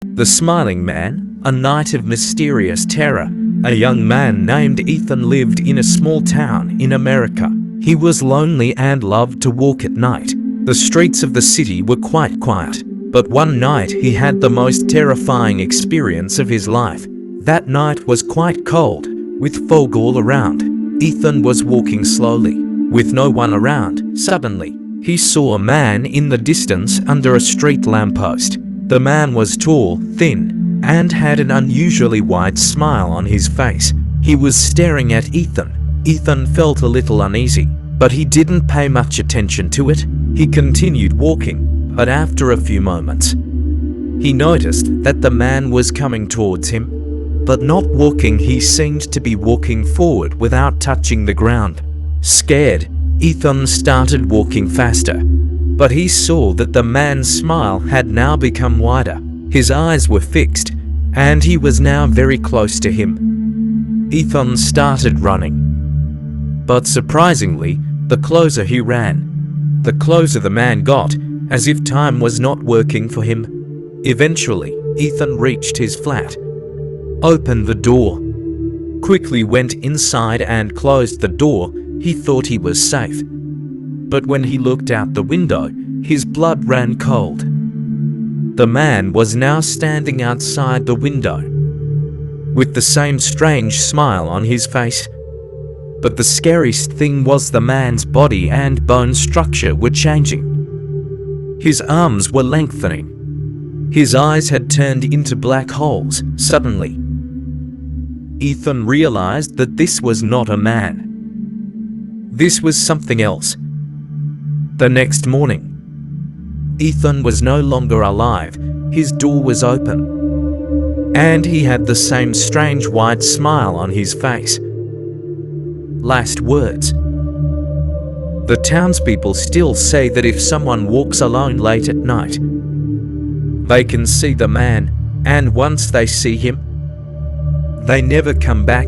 The Smiling Man, a night of mysterious terror. A young man named Ethan lived in a small town in America. He was lonely and loved to walk at night. The streets of the city were quite quiet, but one night he had the most terrifying experience of his life. That night was quite cold, with fog all around. Ethan was walking slowly, with no one around. Suddenly, he saw a man in the distance under a street lamppost. The man was tall, thin, and had an unusually wide smile on his face. He was staring at Ethan. Ethan felt a little uneasy, but he didn't pay much attention to it. He continued walking, but after a few moments, he noticed that the man was coming towards him, but not walking. He seemed to be walking forward without touching the ground. Scared, Ethan started walking faster, but he saw that the man's smile had now become wider. His eyes were fixed, and he was now very close to him. Ethan started running, but surprisingly, the closer he ran, the closer the man got, as if time was not working for him. Eventually, Ethan reached his flat, opened the door, quickly went inside and closed the door. He thought he was safe, but when he looked out the window, his blood ran cold. The man was now standing outside the window, with the same strange smile on his face. But the scariest thing was the man's body and bone structure were changing. His arms were lengthening. His eyes had turned into black holes. Suddenly, Ethan realized that this was not a man. This was something else. The next morning, Ethan was no longer alive. His door was open, and he had the same strange wide smile on his face. Last words. The townspeople still say that if someone walks alone late at night, they can see the man, and once they see him, they never come back.